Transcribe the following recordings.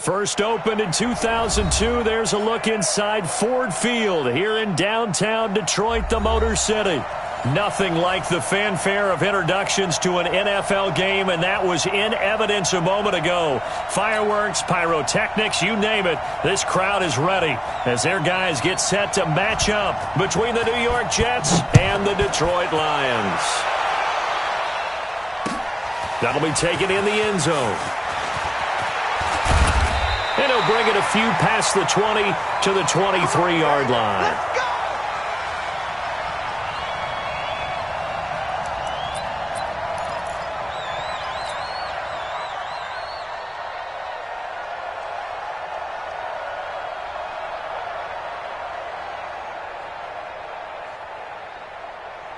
First opened in 2002, there's a look inside Ford Field here in downtown Detroit, the Motor City. Nothing like the fanfare of introductions to an NFL game, and that was in evidence a moment ago. Fireworks, pyrotechnics, you name it. This crowd is ready as their guys get set to match up between the New York Jets and the Detroit Lions. That'll be taken in the end zone. And he'll bring it a few past the 20 to the 23-yard line.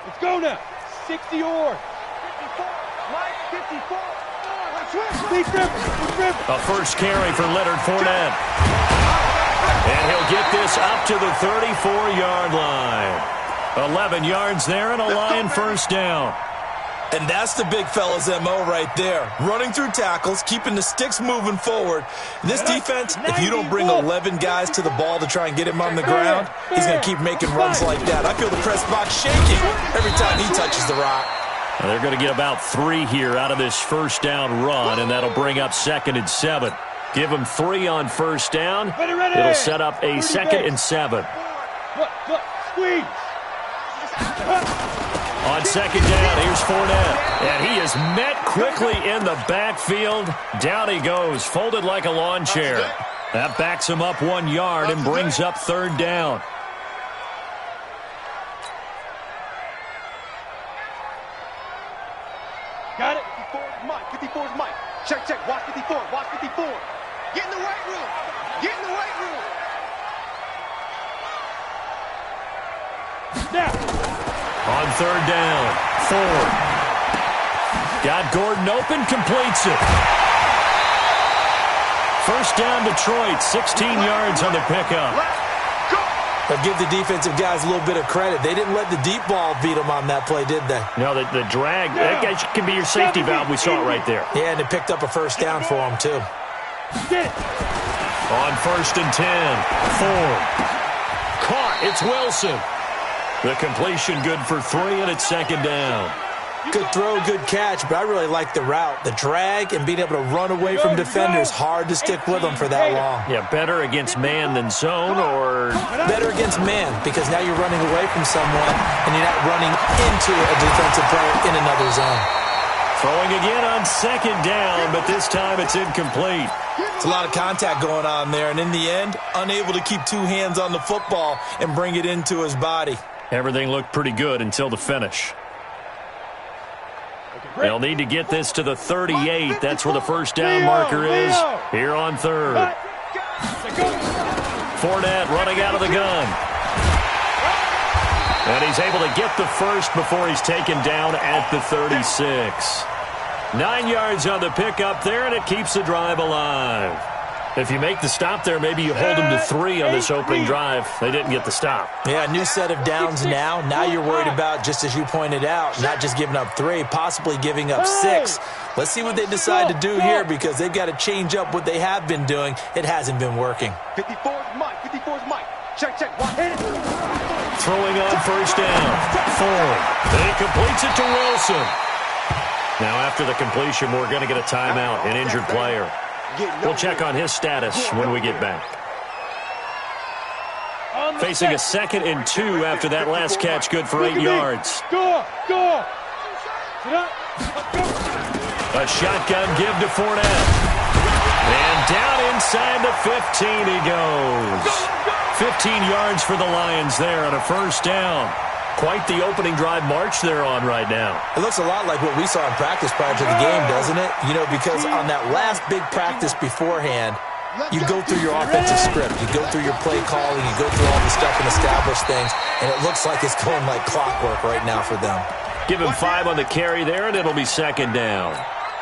Let's go now. 60 or 54. Mike, 54. A first carry for Leonard Fournette. And he'll get this up to the 34-yard line. 11 yards there and a Lion first down. And that's the big fella's MO right there. Running through tackles, keeping the sticks moving forward. This defense, if you don't bring 11 guys to the ball to try and get him on the ground, he's going to keep making runs like that. I feel the press box shaking every time he touches the rock. Well, they're going to get about 3 here out of this first down run, and that'll bring up 2nd and 7. Give them 3 on first down. It'll set up a 2nd and 7. Squeeze. On 2nd down, here's Fournette. And he is met quickly in the backfield. Down he goes, folded like a lawn chair. That backs him up 1 yard and brings up 3rd down. Got it. 54 is Mike. 54 is Mike. Check, check. Watch 54. Watch 54. Get in the weight room. Get in the weight room. Now. On 3rd down, Ford. Got Gordon open, completes it. First down Detroit, 16 yards on the pickup. But give the defensive guys a little bit of credit. They didn't let the deep ball beat them on that play, did they? No, the drag, that can be your safety valve. We saw it right there. Yeah, and it picked up a first down for them, too. On 1st and 10, Ford. Caught, it's Wilson. The completion good for 3, and it's 2nd down. Good throw, good catch, but I really like the route. The drag and being able to run away from defenders, hard to stick with them for that long. Yeah, better against man than zone, or? Better against man, because now you're running away from someone, and you're not running into a defensive player in another zone. Throwing again on 2nd down, but this time it's incomplete. It's a lot of contact going on there, and in the end, unable to keep 2 hands on the football and bring it into his body. Everything looked pretty good until the finish. They'll need to get this to the 38. That's where the first down marker is here on 3rd. Fournette running out of the gun. And he's able to get the first before he's taken down at the 36. 9 yards on the pickup there, and it keeps the drive alive. If you make the stop there, maybe you hold them to 3 on this opening drive. They didn't get the stop. Yeah, new set of downs now. Now you're worried about, just as you pointed out, not just giving up 3, possibly giving up 6. Let's see what they decide to do here, because they've got to change up what they have been doing. It hasn't been working. 54 is Mike. 54 is Mike. Check, check. Watch it. Throwing on first down. Ford. Then he completes it to Wilson. Now after the completion, we're going to get a timeout, an injured player. We'll check on his status when we get back. Facing a 2nd and 2 after that last catch, good for 8 yards. Go. A shotgun give to Fournette. And down inside the 15 he goes. 15 yards for the Lions there on a first down. Quite the opening drive march they're on right now. It looks a lot like what we saw in practice prior to the game, doesn't it? You know, because on that last big practice beforehand, you go through your offensive script. You go through your play calling. You go through all the stuff and establish things. And it looks like it's going like clockwork right now for them. Give him 5 on the carry there, and it'll be 2nd down.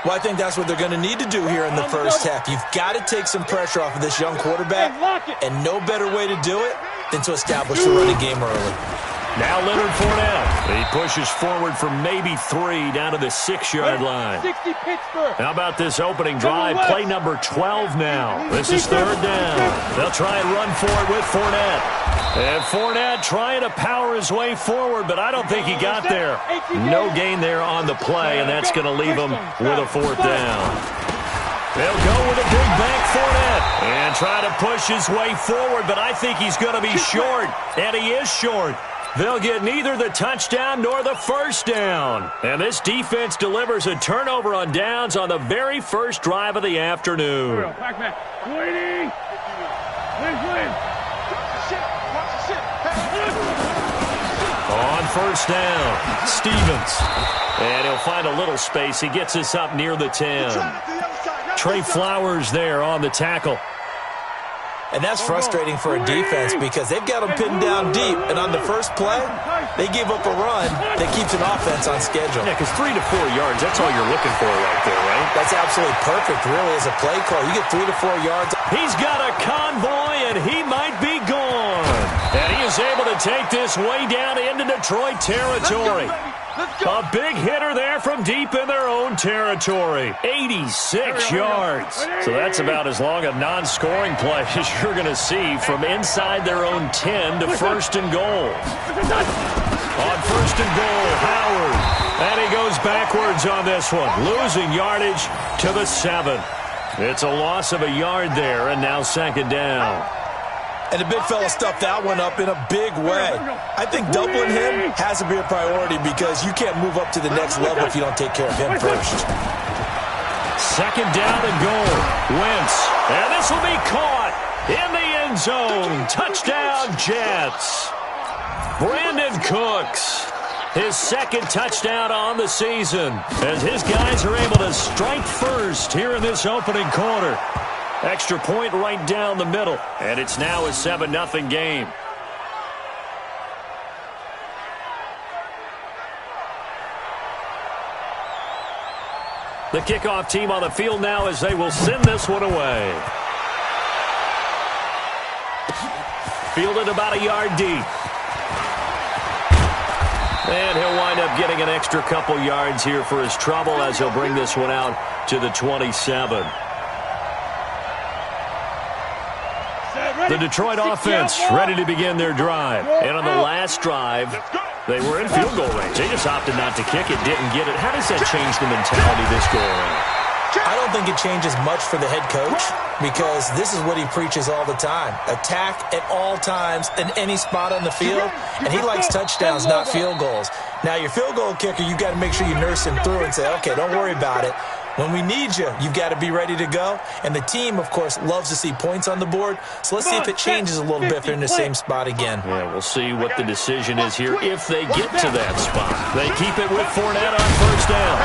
Well, I think that's what they're going to need to do here in the first half. You've got to take some pressure off of this young quarterback. And no better way to do it than to establish the running game early. Now Leonard Fournette. He pushes forward for maybe 3 down to the 6-yard line. 60 Pittsburgh. How about this opening drive? Play number 12 now. This is 3rd down. They'll try and run for it with Fournette. And Fournette trying to power his way forward, but I don't think he got there. No gain there on the play, and that's going to leave him with a 4th down. They'll go with a big bank Fournette and try to push his way forward, but I think he's going to be short, and he is short. They'll get neither the touchdown nor the 1st down. And this defense delivers a turnover on downs on the very first drive of the afternoon. On 1st down, Stevens. And he'll find a little space. He gets us up near the 10. Trey Flowers there on the tackle. And that's frustrating for a defense because they've got them pinned down deep. And on the first play, they give up a run that keeps an offense on schedule. Yeah, because 3 to 4 yards, that's all you're looking for right there, right? That's absolutely perfect, really, as a play call. You get 3 to 4 yards. He's got a convoy, and he might be gone. And he is able to take this way down into Detroit territory. A big hitter there from deep in their own territory. 86 yards. So that's about as long a non-scoring play as you're going to see from inside their own 10 to 1st and goal. On 1st and goal, Howard. And he goes backwards on this one, losing yardage to the 7. It's a loss of a yard there, and now 2nd down. And the big fella stuffed that one up in a big way. I think doubling him has to be a priority because you can't move up to the next level if you don't take care of him first. 2nd down and goal. Wentz. And this will be caught in the end zone. Touchdown, Jets. Brandon Cooks. His 2nd touchdown on the season as his guys are able to strike first here in this opening quarter. Extra point right down the middle, and it's now a 7-0 game. The kickoff team on the field now as they will send this one away. Fielded about a yard deep. And he'll wind up getting an extra couple yards here for his trouble as he'll bring this one out to the 27. The Detroit offense ready to begin their drive. And on the last drive, they were in field goal range. They just opted not to kick it, didn't get it. How does that change the mentality this go around? I don't think it changes much for the head coach because this is what he preaches all the time. Attack at all times in any spot on the field, and he likes touchdowns, not field goals. Now, your field goal kicker, you got to make sure you nurse him through and say, okay, don't worry about it. When we need you, you've got to be ready to go. And the team, of course, loves to see points on the board. So let's see if it changes a little bit if they're in the same spot again. Yeah, we'll see what the decision is here if they get to that spot. They keep it with Fournette on 1st down.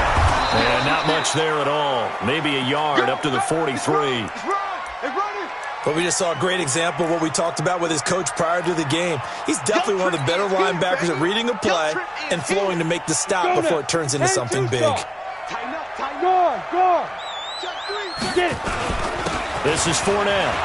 And not much there at all. Maybe a yard up to the 43. But we just saw a great example of what we talked about with his coach prior to the game. He's definitely one of the better linebackers at reading a play and flowing to make the stop before it turns into something big. This is Fournette.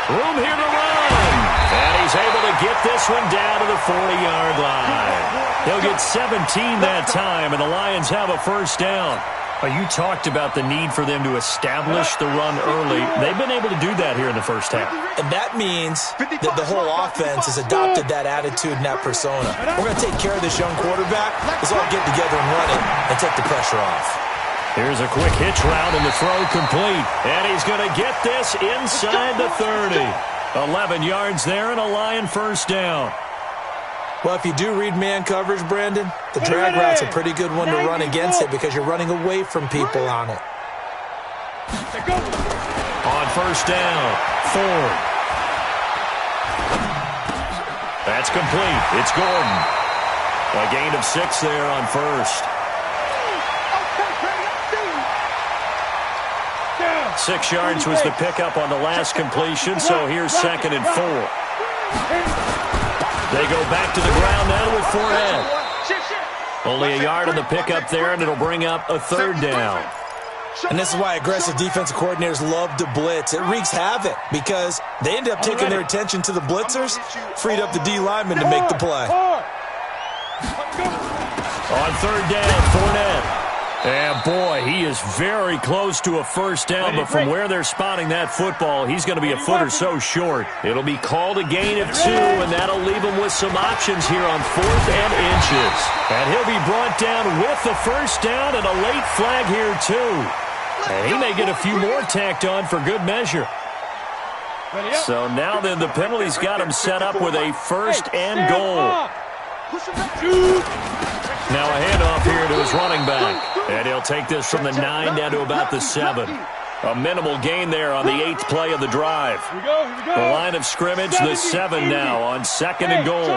Room here to run. And he's able to get this one down to the 40-yard line. He'll get 17 that time, and the Lions have a 1st down. You talked about the need for them to establish the run early. They've been able to do that here in the first half. And that means that the whole offense has adopted that attitude and that persona. We're going to take care of this young quarterback. Let's all get together and run it and take the pressure off. Here's a quick hitch route and the throw complete. And he's going to get this inside the 30. 11 yards there and a Lion 1st down. Well, if you do read man coverage, Brandon, the drag route's a pretty good one to run against it because you're running away from people on it. On 1st down, Ford. That's complete. It's Gordon. A gain of 6 there on 1st. 6 yards was the pickup on the last completion, so here's 2nd and 4. They go back to the ground now with Fournette. Only a yard on the pickup there, and it'll bring up a 3rd down. And this is why aggressive defensive coordinators love to blitz. It wreaks havoc because they end up taking their attention to the blitzers, freed up the D lineman to make the play. On third down, Fournette. And boy, he is very close to a first down, but from where they're spotting that football, he's going to be a foot or so short. It'll be called a gain of 2, and that'll leave him with some options here on 4th and inches. And he'll be brought down with the first down and a late flag here, too. And he may get a few more tacked on for good measure. So now then, the penalty's got him set up with a first and goal. Now a handoff here to his running back. And he'll take this from the 9 down to about the 7. A minimal gain there on the 8th play of the drive. The line of scrimmage, the 7 now on 2nd and goal.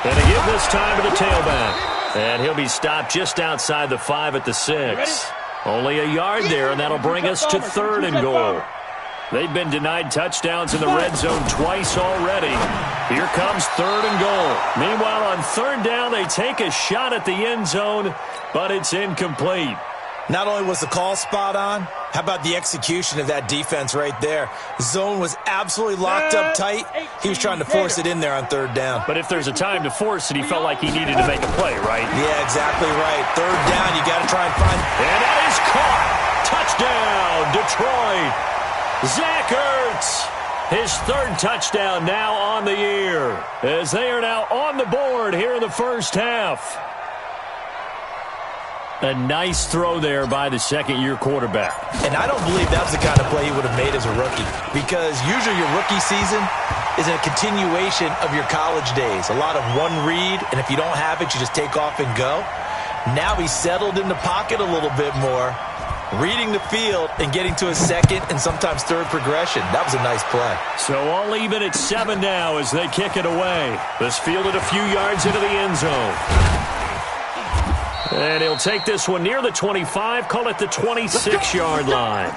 And again this time to the tailback. And he'll be stopped just outside the 5 at the 6. Only a yard there, and that'll bring us to 3rd and goal. They've been denied touchdowns in the red zone twice already. Here comes 3rd and goal. Meanwhile, on 3rd down, they take a shot at the end zone, but it's incomplete. Not only was the call spot on, how about the execution of that defense right there? Zone was absolutely locked up tight. He was trying to force it in there on 3rd down. But if there's a time to force it, he felt like he needed to make a play, right? Yeah, exactly right. 3rd down, you got to try and find... And that is caught. Touchdown, Detroit. Zach Ertz, his 3rd touchdown now on the year, as they are now on the board here in the first half. A nice throw there by the second-year quarterback. And I don't believe that was the kind of play he would have made as a rookie, because usually your rookie season is a continuation of your college days. A lot of one read, and if you don't have it, you just take off and go. Now he's settled in the pocket a little bit more, reading the field and getting to his 2nd and sometimes 3rd progression. That was a nice play. So all even at 7 now as they kick it away. This fielded a few yards into the end zone. And he'll take this one near the 25, call it the 26-yard line.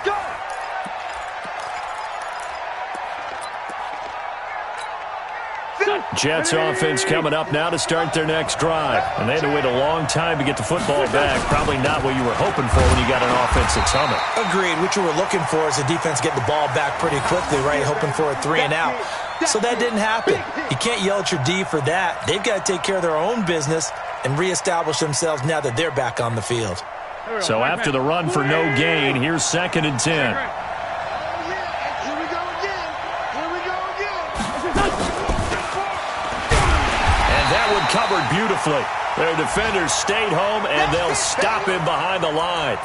Jets offense coming up now to start their next drive. And they had to wait a long time to get the football back. Probably not what you were hoping for when you got an offense that's humming. Agreed. What you were looking for is the defense get the ball back pretty quickly, right? Hoping for a 3 and out. So that didn't happen. You can't yell at your D for that. They've got to take care of their own business and reestablish themselves now that they're back on the field. So after the run for no gain, here's 2nd and 10. Covered beautifully. Their defenders stayed home, and they'll stop him behind the line.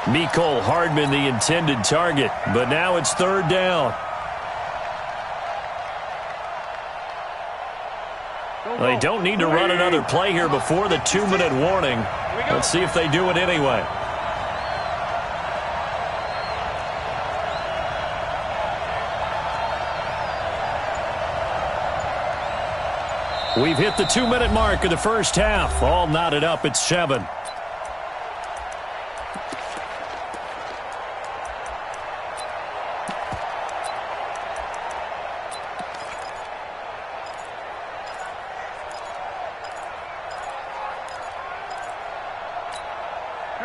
Mecole Hardman, the intended target, but now it's 3rd down. They don't need to run another play here before the 2-minute warning. Let's see if they do it anyway. We've hit the 2-minute mark of the first half. All knotted up at 7.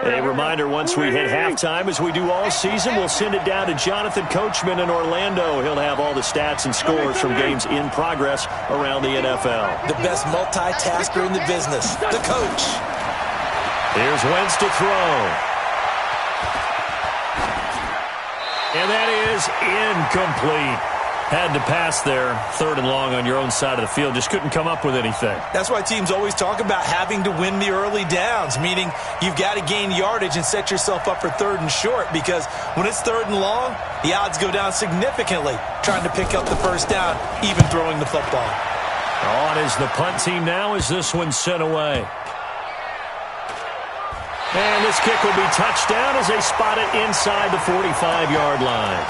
A reminder, once we hit halftime, as we do all season, we'll send it down to Jonathan Coachman in Orlando. He'll have all the stats and scores from games in progress around the NFL. The best multitasker in the business, the coach. Here's Wentz to throw. And that is incomplete. Had to pass there, 3rd and long on your own side of the field. Just couldn't come up with anything. That's why teams always talk about having to win the early downs, meaning you've got to gain yardage and set yourself up for 3rd and short, because when it's 3rd and long, the odds go down significantly trying to pick up the first down, even throwing the football. On is the punt team now as this one's sent away. And this kick will be touchdown as they spot it inside the 45-yard line.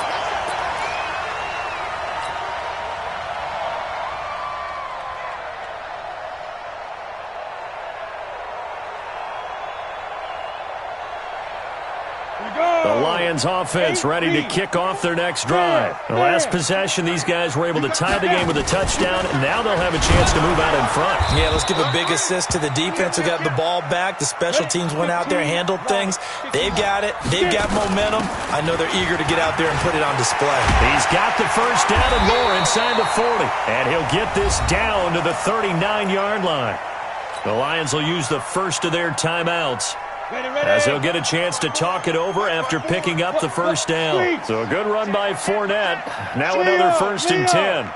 Lions offense ready to kick off their next drive. The last possession, these guys were able to tie the game with a touchdown, and now they'll have a chance to move out in front. Yeah, let's give a big assist to the defense who got the ball back. The special teams went out there and handled things. They've got it. They've got momentum. I know they're eager to get out there and put it on display. He's got the first down and more inside the 40, and he'll get this down to the 39-yard line. The Lions will use the first of their timeouts, as they'll get a chance to talk it over after picking up the first down. So a good run by Fournette. Now another 1st and 10.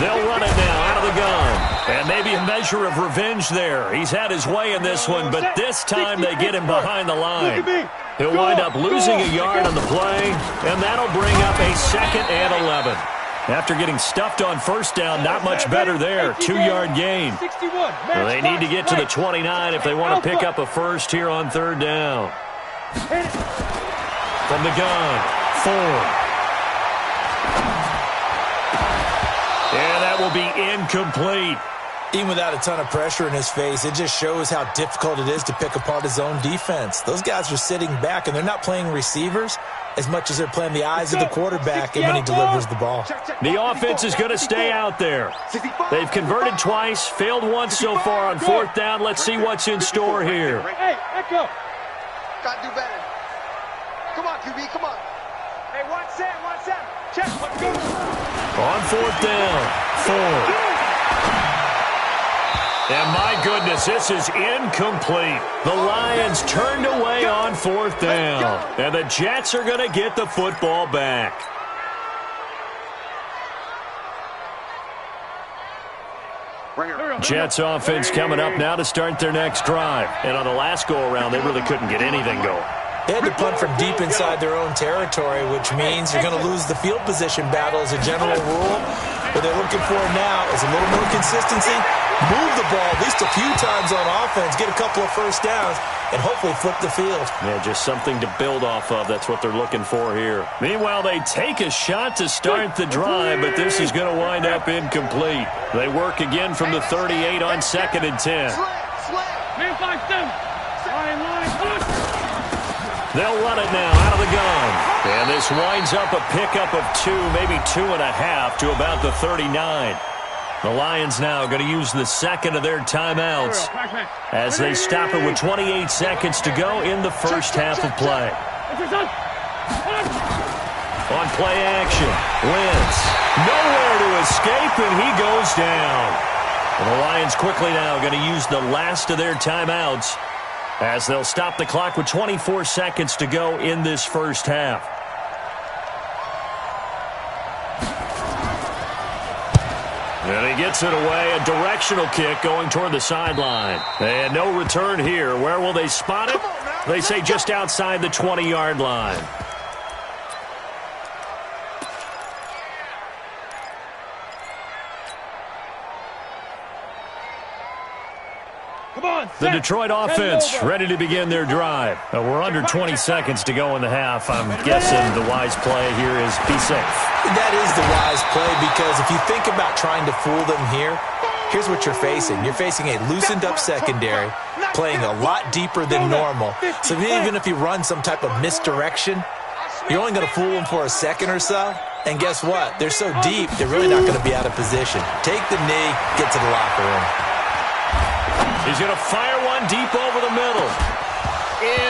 They'll run it now out of the gun. And maybe a measure of revenge there. He's had his way in this one, but this time they get him behind the line. He'll wind up losing a yard on the play, and that'll bring up a 2nd and 11. After getting stuffed on first down, not much better there. 2-yard gain. Well, they need to get to the 29 if they want to pick up a first here on 3rd down. From the gun, Ford. And that will be incomplete. Even without a ton of pressure in his face, it just shows how difficult it is to pick apart his own defense. Those guys are sitting back, and they're not playing receivers as much as they're playing the eyes of the quarterback and when he delivers the ball. The offense is going to stay out there. They've converted twice, failed once so far on 4th down. Let's see what's in store here. Hey, echo. Got to do better. Come on, QB, come on. Hey, watch that. Check, let's go. On 4th down, Ford. And my goodness, this is incomplete. The Lions turned away on 4th down. And the Jets are going to get the football back. Jets offense coming up now to start their next drive. And on the last go-around, they really couldn't get anything going. They had to punt from deep inside their own territory, which means you're going to lose the field position battle as a general rule. What they're looking for now is a little more consistency, move the ball at least a few times on offense, get a couple of first downs, and hopefully flip the field. Yeah, just something to build off of. That's what they're looking for here. Meanwhile, they take a shot to start the drive, but this is going to wind up incomplete. They work again from the 38 on 2nd and 10. They'll run it now out of the gun. And this winds up a pickup of 2, maybe 2.5 to about the 39. The Lions now going to use the 2nd of their timeouts as they stop it with 28 seconds to go in the first half of play. On play action, Wentz. Nowhere to escape, and he goes down. And the Lions quickly now going to use the last of their timeouts as they'll stop the clock with 24 seconds to go in this first half. And he gets it away, a directional kick going toward the sideline. And no return here. Where will they spot it? They say just outside the 20-yard line. The Detroit offense ready to begin their drive. We're under 20 seconds to go in the half. I'm guessing the wise play here is be safe. That is the wise play, because if you think about trying to fool them here, here's what you're facing. You're facing a loosened up secondary, playing a lot deeper than normal. So even if you run some type of misdirection, you're only going to fool them for a second or so. And guess what? They're so deep, they're really not going to be out of position. Take the knee, get to the locker room. He's going to fire one deep over the middle.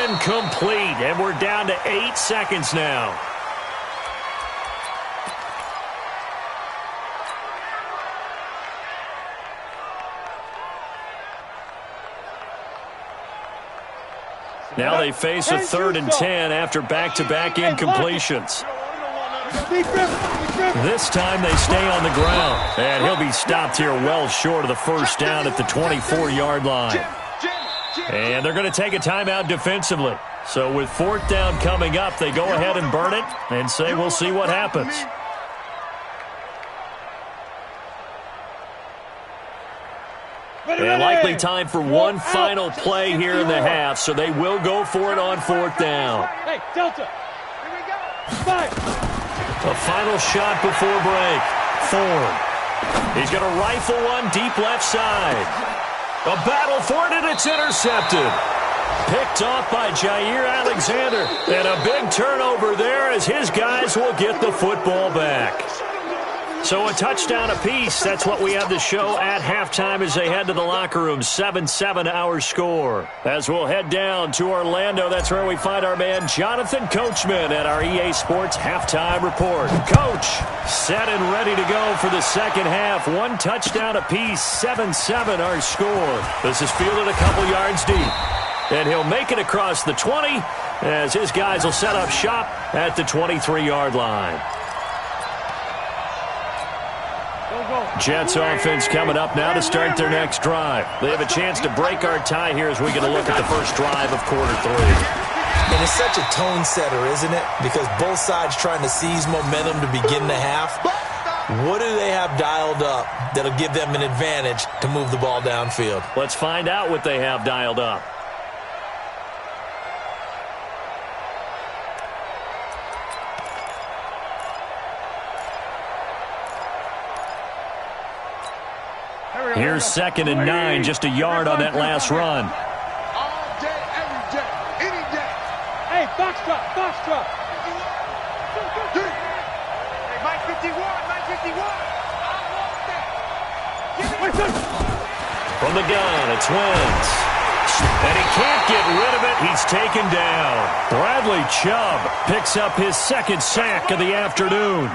Incomplete, and we're down to 8 seconds now. Now they face a 3rd and 10 after back-to-back incompletions. This time they stay on the ground, and he'll be stopped here well short of the first down at the 24-yard line. And they're going to take a timeout defensively. So with 4th down coming up, they go ahead and burn it and say we'll see what happens. And likely time for one final play here in the half, so they will go for it on 4th down. Hey, Delta. Here we go. 5. A final shot before break. Ford. He's going to rifle one deep left side. A battle for it, and it's intercepted. Picked off by Jair Alexander. And a big turnover there as his guys will get the football back. So a touchdown apiece. That's what we have to show at halftime as they head to the locker room. 7-7 our score. As we'll head down to Orlando, that's where we find our man Jonathan Coachman at our EA Sports halftime report. Coach, set and ready to go for the second half. One touchdown apiece. 7-7 our score. This is fielded a couple yards deep. And he'll make it across the 20 as his guys will set up shop at the 23-yard line. Jets offense coming up now to start their next drive. They have a chance to break our tie here as we get a look at the first drive of quarter 3. And it's such a tone setter, isn't it? Because both sides trying to seize momentum to begin the half. What do they have dialed up that'll give them an advantage to move the ball downfield? Let's find out what they have dialed up. Here's 2nd and 9, just a yard on that last run. All day, every day, any day. Hey, box drop, box drop. Hey, Mike 51, Mike 51. I want that. From the gun, it's Wentz. And he can't get rid of it. He's taken down. Bradley Chubb picks up his 2nd sack of the afternoon.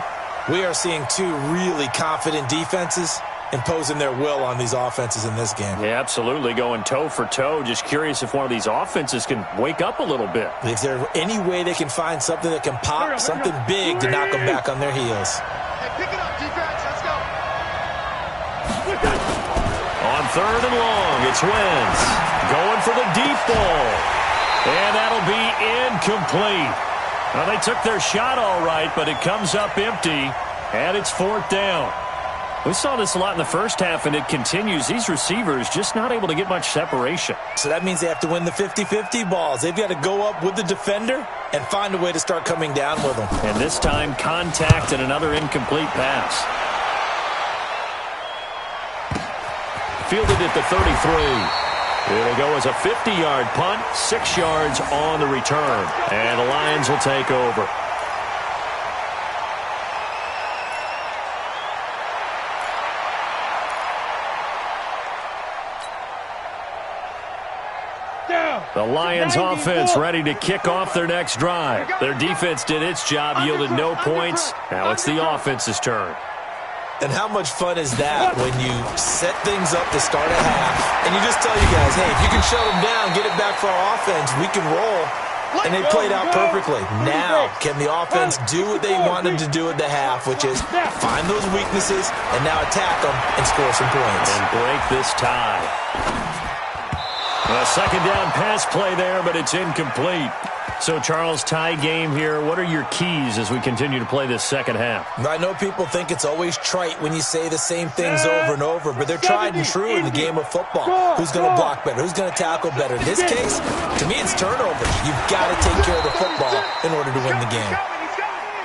We are seeing two really confident defenses imposing their will on these offenses in this game. Yeah, absolutely, going toe for toe. Just curious if one of these offenses can wake up a little bit. Is there any way they can find something that can pop, something big to knock them back on their heels? Hey, pick it up, defense. Let's go. On 3rd and long, it's Wentz going for the deep ball. And that'll be incomplete. Well, they took their shot all right, but it comes up empty, and it's 4th down. We saw this a lot in the first half, and it continues. These receivers just not able to get much separation. So that means they have to win the 50-50 balls. They've got to go up with the defender and find a way to start coming down with them. And this time, contact and another incomplete pass. Fielded at the 33. It'll go as a 50-yard punt, 6 yards on the return. And the Lions will take over. The Lions offense ready to kick off their next drive. Their defense did its job, yielded no points. Now it's the offense's turn. And how much fun is that when you set things up to start a half and you just tell you guys, hey, if you can shut them down, get it back for our offense, we can roll. And they played out perfectly. Now, can the offense do what they wanted to do at the half, which is find those weaknesses and now attack them and score some points. And break this tie. A 2nd down pass play there, but it's incomplete. So, Charles, tie game here. What are your keys as we continue to play this second half? I know people think it's always trite when you say the same things over and over, but they're tried and true in the game of football. Who's going to block better? Who's going to tackle better? In this case, to me, it's turnovers. You've got to take care of the football in order to win the game.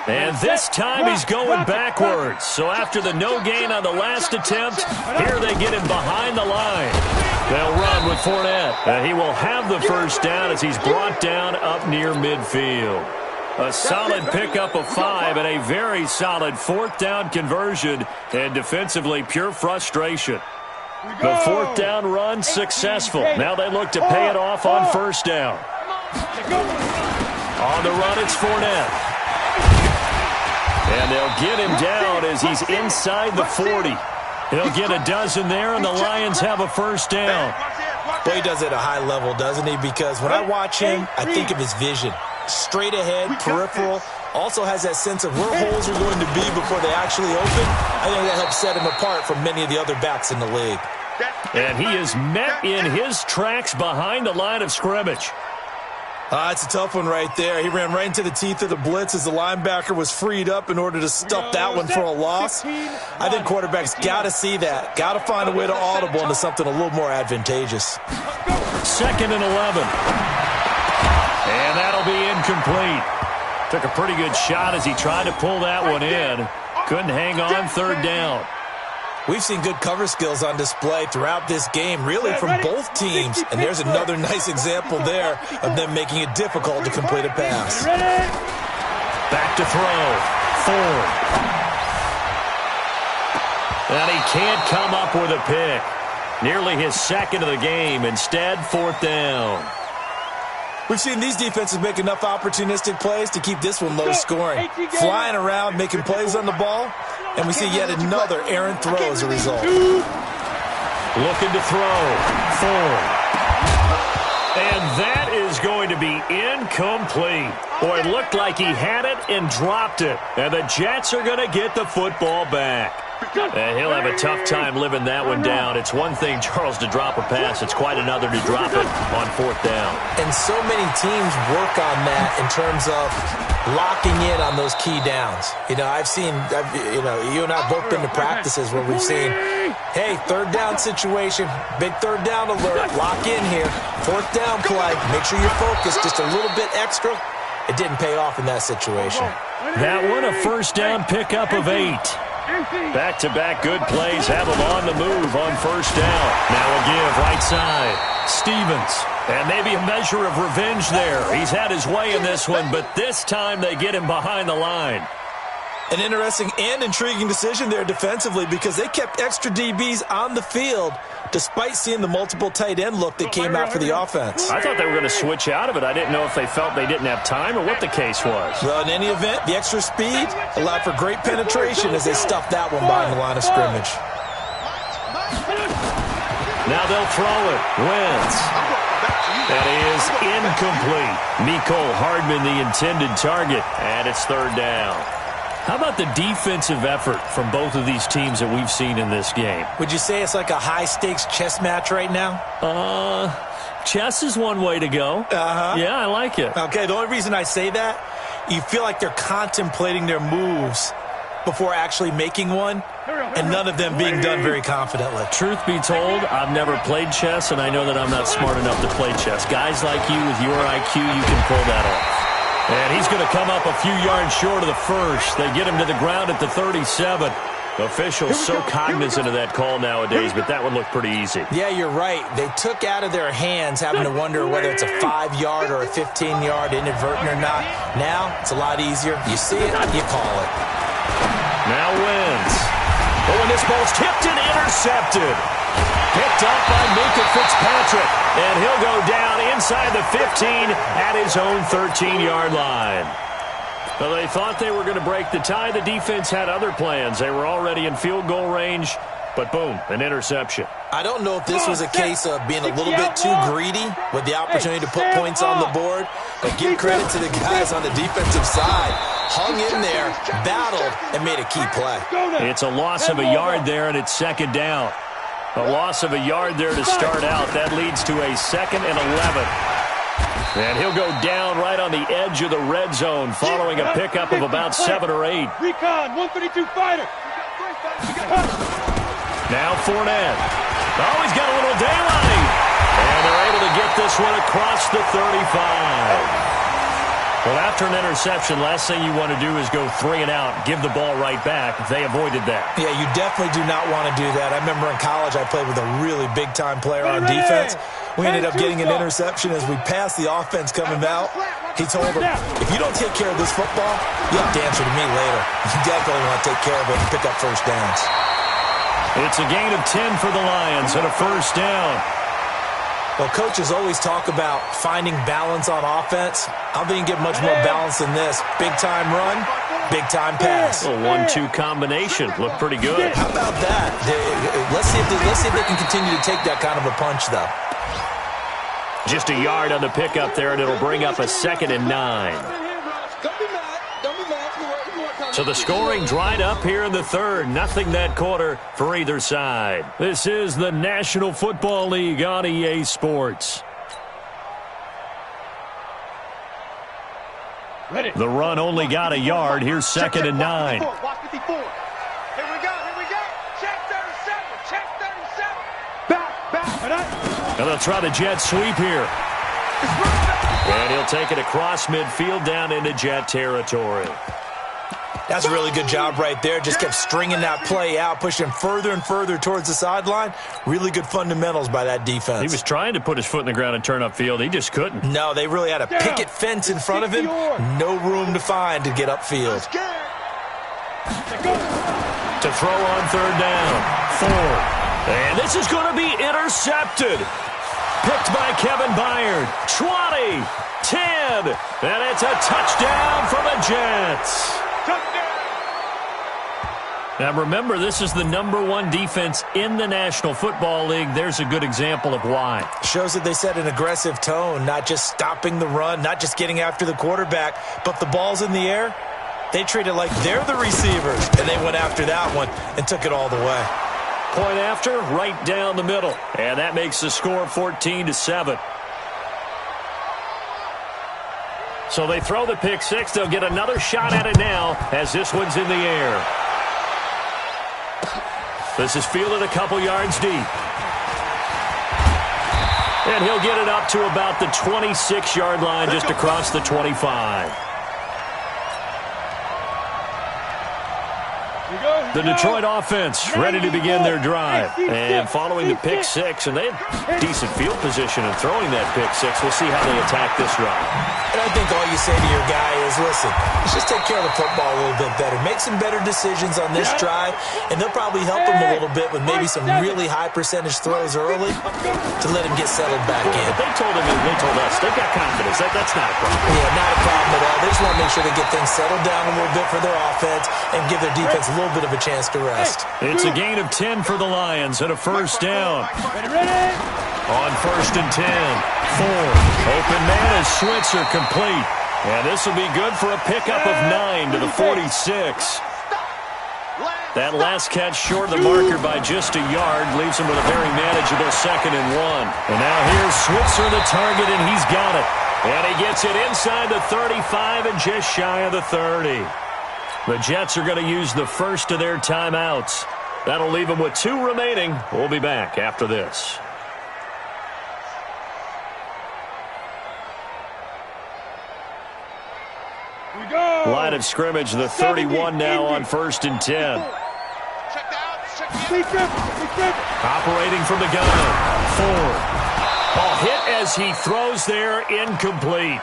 And this time he's going backwards. So after the no gain on the last attempt, here they get him behind the line. They'll run with Fournette. And he will have the first down as he's brought down up near midfield. A solid pickup of 5 and a very solid 4th down conversion. And defensively, pure frustration. The 4th down run successful. Now they look to pay it off on 1st down. On the run, it's Fournette. And they'll get him down as he's inside the 40. He'll get a dozen there, and the Lions have a first down. Well, he does it at a high level, doesn't he? Because when I watch him, I think of his vision. Straight ahead, peripheral. Also has that sense of where holes are going to be before they actually open. I think that helps set him apart from many of the other backs in the league. And he is met in his tracks behind the line of scrimmage. It's a tough one right there. He ran right into the teeth of the blitz as the linebacker was freed up in order to stuff that one for a loss. I think quarterbacks got to see that. Got to find a way to audible into something a little more advantageous. 2nd and 11. And that'll be incomplete. Took a pretty good shot as he tried to pull that one in. Couldn't hang on 3rd down. We've seen good cover skills on display throughout this game, really from both teams. And there's another nice example there of them making it difficult to complete a pass. Back to throw. Ford. And he can't come up with a pick. Nearly his second of the game. Instead, 4th down. We've seen these defenses make enough opportunistic plays to keep this one low scoring. Flying around, making plays on the ball, and we see yet another errant throw as a result. Looking to throw. Ford. And that is going to be incomplete. Boy, it looked like he had it and dropped it. And the Jets are going to get the football back. And he'll have a tough time living that one down. It's one thing, Charles, to drop a pass. It's quite another to drop it on 4th down. And so many teams work on that in terms of locking in on those key downs. You know, you and I have both been to practices where we've seen, hey, 3rd down situation, big 3rd down alert, lock in here. 4th down play, make sure you're focused just a little bit extra. It didn't pay off in that situation. That one, a 1st down pickup of 8. Back-to-back good plays have him on the move on 1st down. Now a give right side. Stevens. And maybe a measure of revenge there. He's had his way in this one, but this time they get him behind the line. An interesting and intriguing decision there defensively because they kept extra DBs on the field despite seeing the multiple tight end look that came out for the offense. I thought they were going to switch out of it. I didn't know if they felt they didn't have time or what the case was. Well, in any event, the extra speed allowed for great penetration as they stuffed that one behind the line of scrimmage. Now they'll throw it. Wentz. That is incomplete. Mecole Hardman, the intended target, and it's 3rd down. How about the defensive effort from both of these teams that we've seen in this game? Would you say it's like a high-stakes chess match right now? Chess is one way to go. Yeah, I like it. Okay, the only reason I say that, you feel like they're contemplating their moves before actually making one, and none of them being done very confidently. Truth be told, I've never played chess, and I know that I'm not smart enough to play chess. Guys like you with your IQ, you can pull that off. And he's going to come up a few yards short of the 1st. They get him to the ground at the 37. Officials so cognizant of that call nowadays, but that would look pretty easy. Yeah, you're right. They took out of their hands having to wonder whether it's a 5-yard or a 15-yard inadvertent or not. Now, it's a lot easier. You see it, you call it. Now Wentz. Oh, and this ball's tipped and intercepted. Picked up by Minkah Fitzpatrick. And he'll go down inside the 15 at his own 13-yard line. Well, they thought they were going to break the tie. The defense had other plans. They were already in field goal range. But boom, an interception. I don't know if this was a case of being a little bit too greedy with the opportunity to put points on the board, but give credit to the guys on the defensive side. Hung in there, battled, and made a key play. It's a loss of a yard there, and it's 2nd down. A loss of a yard there to start out. That leads to a 2nd and 11. And he'll go down right on the edge of the red zone following a pickup of about 7 or 8. Recon, 132 fighter. Now Fournette. Oh, he's got a little daylight. And they're able to get this one across the 35. Well, after an interception, last thing you want to do is go 3 and out, give the ball right back. They avoided that. Yeah, you definitely do not want to do that. I remember in college I played with a really big-time player on defense. We ended up getting an interception as we passed the offense coming out. He told him, if you don't take care of this football, you have to answer to me later. You definitely want to take care of it and pick up 1st downs. It's a gain of 10 for the Lions and a 1st down. Well, coaches always talk about finding balance on offense. I don't think you can get much more balance than this. Big-time run, big-time pass. A 1-2 combination. Looked pretty good. How about that? Let's see if they can continue to take that kind of a punch, though. Just a yard on the pickup there, and it'll bring up a 2nd and 9. So the scoring dried up here in the 3rd. Nothing that quarter for either side. This is the National Football League on EA Sports. Ready. The run only got a yard. Here's 2nd and 9. Watch 54. Here we go. Check 37. Check 37. Back. And they'll try the jet sweep here. And he'll take it across midfield down into Jet territory. That's a really good job right there. Just kept stringing that play out, pushing further and further towards the sideline. Really good fundamentals by that defense. He was trying to put his foot in the ground and turn upfield. He just couldn't. No, they really had a picket fence in front of him. No room to find to get upfield. To throw on third down. Ford. And this is going to be intercepted. Picked by Kevin Byard. 20, 10, and it's a touchdown for the Jets. Now remember, this is the #1 defense in the National Football League. There's a good example of why. Shows that they set an aggressive tone, not just stopping the run, not just getting after the quarterback, but if the ball's in the air, they treat it like they're the receivers, and they went after that one and took it all the way. Point after, right down the middle. And that makes the score 14-7. So they throw the pick six. They'll get another shot at it now as this one's in the air. This is fielded a couple yards deep. And he'll get it up to about the 26-yard line, just across the 25. The Detroit offense ready to begin their drive. And following the pick six, and they had decent field position in throwing that pick six. We'll see how they attack this drive. And I think all you say to your guy is, listen, let's just take care of the football a little bit better. Make some better decisions on this drive, and they'll probably help him a little bit with maybe some really high percentage throws early to let him get settled back in. But they told us, they've got confidence. That's not a problem. Yeah, not a problem at all. They just want to make sure they get things settled down a little bit for their offense and give their defense a little bit of a chance to rest. It's a gain of 10 for the Lions and a first down. Ready? On 1st and 10, Ford. Open man is Switzer, complete. And this will be good for a pickup of 9 to the 46. That last catch short of the marker by just a yard leaves him with a very manageable 2nd and 1. And now here's Switzer, the target, and he's got it. And he gets it inside the 35 and just shy of the 30. The Jets are going to use the first of their timeouts. That'll leave them with 2 remaining. We'll be back after this. Line of scrimmage, the 31 now on 1st and 10. Operating from the gun. Ford. Ball hit as he throws there, incomplete.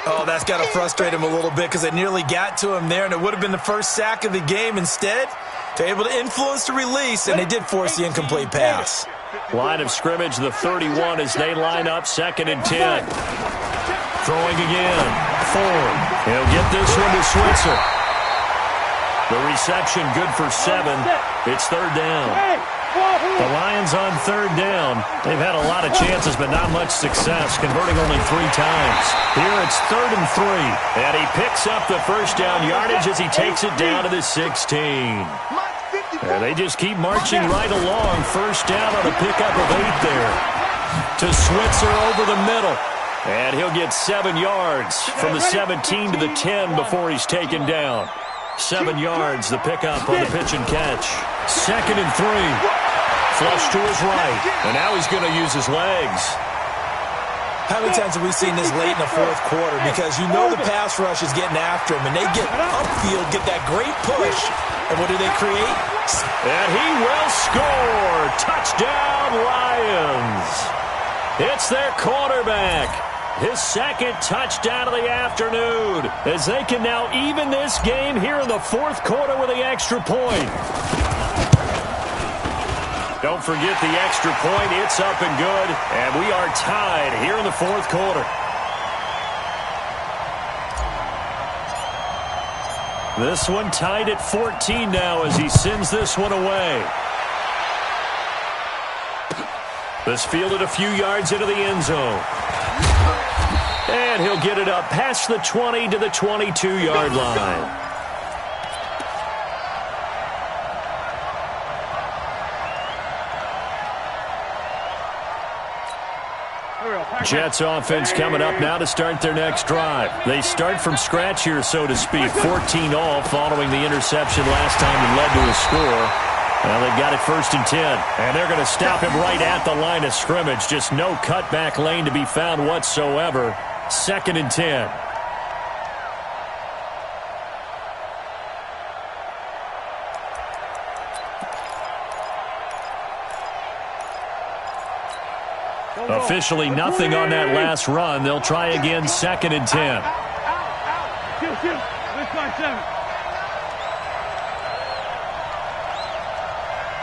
Oh, that's got to frustrate him a little bit because they nearly got to him there, and it would have been the first sack of the game. Instead, they're able to influence the release, and they did force the incomplete pass. Line of scrimmage, the 31 as they line up 2nd and 10. Throwing again. Ford. He'll get this one to Switzer. The reception good for 7. It's 3rd down. The Lions on 3rd down. They've had a lot of chances, but not much success, converting only 3 times. Here it's 3rd and 3, and he picks up the first down yardage as he takes it down to the 16. And they just keep marching right along. First down on a pickup of 8 there. To Switzer over the middle. And he'll get 7 yards from the 17 to the 10 before he's taken down. 7 yards, the pickup on the pitch and catch. 2nd and 3. Flush to his right. And now he's going to use his legs. How many times have we seen this late in the 4th quarter? Because you know the pass rush is getting after him, and they get upfield, get that great push. And what do they create? And he will score. Touchdown, Lions. It's their quarterback. His 2nd touchdown of the afternoon, as they can now even this game here in the 4th quarter with the extra point. Don't forget the extra point. It's up and good, and we are tied here in the 4th quarter. This one tied at 14 now as he sends this one away. This fielded a few yards into the end zone. And he'll get it up past the 20 to the 22-yard line. Jets offense coming up now to start their next drive. They start from scratch here, so to speak. 14-all following the interception last time that led to a score. Well, they've got it 1st and 10, and they're going to stop him right at the line of scrimmage. Just no cutback lane to be found whatsoever. 2nd and 10. Officially nothing on that last run. They'll try again 2nd and 10. Shoot. This line 7.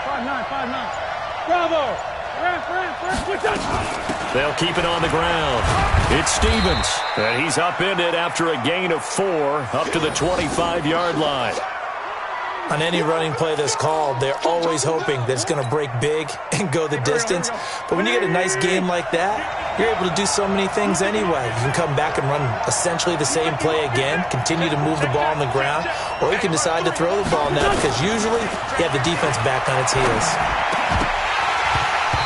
5-9. Bravo. They'll keep it on the ground. It's Stevens, and he's upended after a gain of 4 up to the 25-yard line. On any running play that's called, they're always hoping that it's going to break big and go the distance. But when you get a nice game like that, you're able to do so many things anyway. You can come back and run essentially the same play again, continue to move the ball on the ground, or you can decide to throw the ball now because usually you have the defense back on its heels.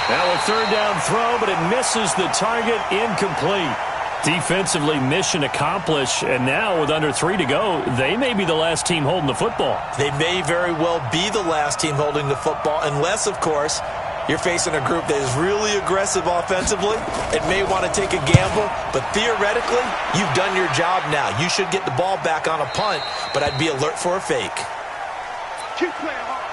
Now a 3rd down throw, but it misses the target, incomplete. Defensively, mission accomplished, and now with under 3 to go, they may be the last team holding the football. They may very well be the last team holding the football, unless, of course, you're facing a group that is really aggressive offensively and may want to take a gamble, but theoretically, you've done your job now. You should get the ball back on a punt, but I'd be alert for a fake. Keep playing hard.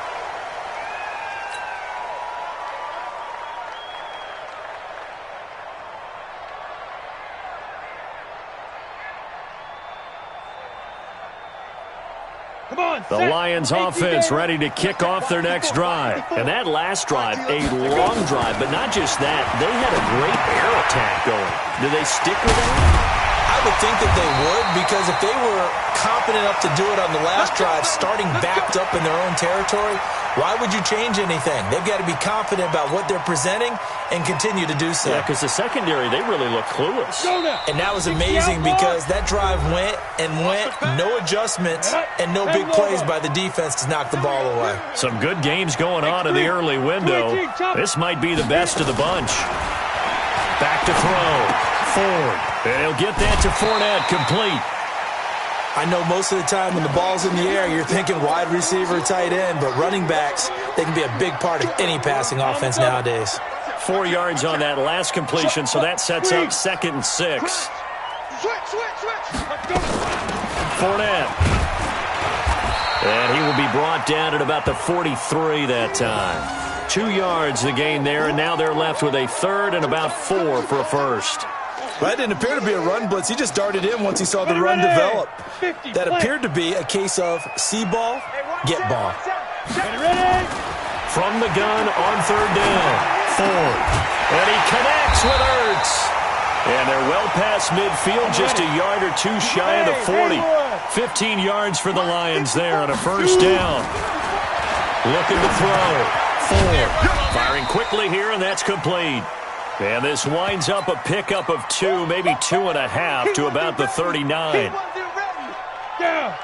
The Lions offense ready to kick off their next drive. And that last drive, a long drive, but not just that. They had a great air attack going. Do they stick with that? I would think that they would, because if they were confident enough to do it on the last drive, starting backed up in their own territory, why would you change anything? They've got to be confident about what they're presenting and continue to do so. Yeah, because the secondary, they really look clueless. And that was amazing because that drive went, no adjustments, and no big plays by the defense to knock the ball away. Some good games going on in the early window. This might be the best of the bunch. Back to throw. Ford. And he'll get that to Fournette, complete. I know most of the time when the ball's in the air, you're thinking wide receiver, tight end, but running backs, they can be a big part of any passing offense nowadays. 4 yards on that last completion, so that sets up 2nd and 6. Fournette. And he will be brought down at about the 43 that time. 2 yards the gain there, and now they're left with a 3rd and about 4 for a first. Well, that didn't appear to be a run blitz. He just darted in once he saw the run develop. That appeared to be a case of see ball, get ball. From the gun on 3rd down. Ford. And he connects with Ertz. And they're well past midfield, just a yard or 2 shy of the 40. 15 yards for the Lions there on a 1st down. Looking to throw. Ford. Firing quickly here, and that's complete. And this winds up a pickup of 2, maybe 2.5 to about the 39.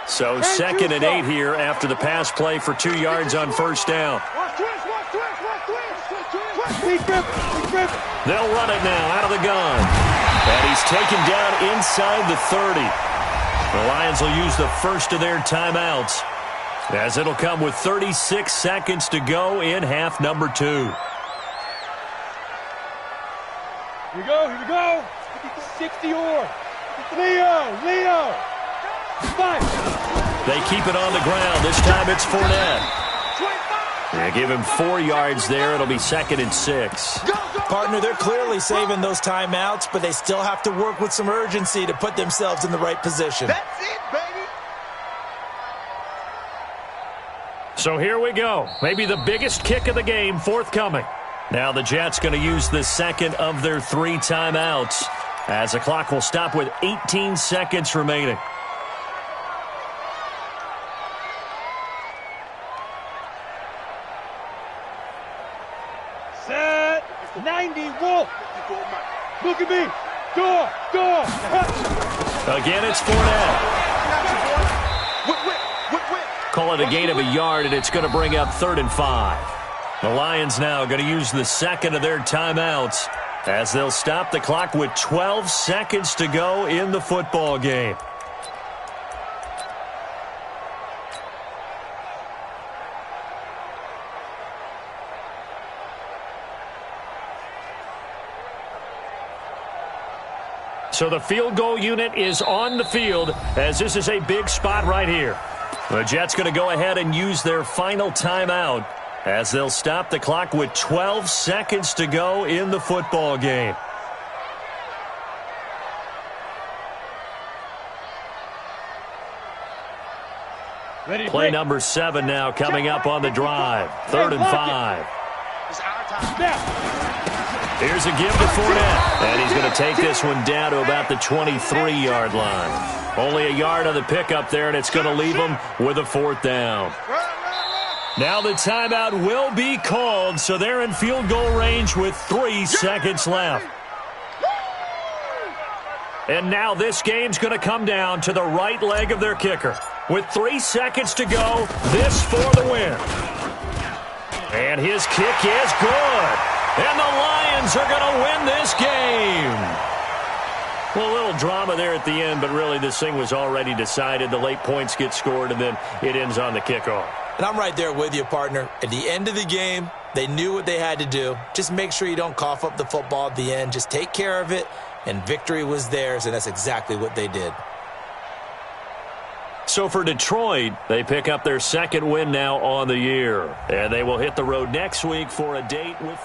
So 2nd and 8 here after the pass play for 2 yards on 1st down. They'll run it now out of the gun. And he's taken down inside the 30. The Lions will use the first of their timeouts, as it'll come with 36 seconds to go in half number 2. Here we go. 60 or. Leo. 5. They keep it on the ground. This time it's Fournette. They give him 4 yards there. It'll be 2nd and 6. Partner, they're clearly saving those timeouts, but they still have to work with some urgency to put themselves in the right position. That's it, baby. So here we go. Maybe the biggest kick of the game forthcoming. Now the Jets going to use the 2nd of their 3 timeouts, as the clock will stop with 18 seconds remaining. Set. 90 Wolf. Look at me. Door. Again, it's Fournette. Call it a gain of a yard, and it's going to bring up 3rd and 5. The Lions now going to use the 2nd of their timeouts, as they'll stop the clock with 12 seconds to go in the football game. So the field goal unit is on the field, as this is a big spot right here. The Jets going to go ahead and use their final timeout, as they'll stop the clock with 12 seconds to go in the football game. Play number 7 now coming up on the drive. 3rd and 5. Here's a give to Fournette, and he's going to take this one down to about the 23-yard line. Only a yard on the pickup there, and it's going to leave him with a 4th down. Now the timeout will be called, so they're in field goal range with 3 seconds left. And now this game's going to come down to the right leg of their kicker. With 3 seconds to go, this for the win. And his kick is good. And the Lions are going to win this game. Well, a little drama there at the end, but really this thing was already decided. The late points get scored, and then it ends on the kickoff. And I'm right there with you, partner. At the end of the game, they knew what they had to do. Just make sure you don't cough up the football at the end. Just take care of it, and victory was theirs, and that's exactly what they did. So for Detroit, they pick up their 2nd win now on the year. And they will hit the road next week for a date with...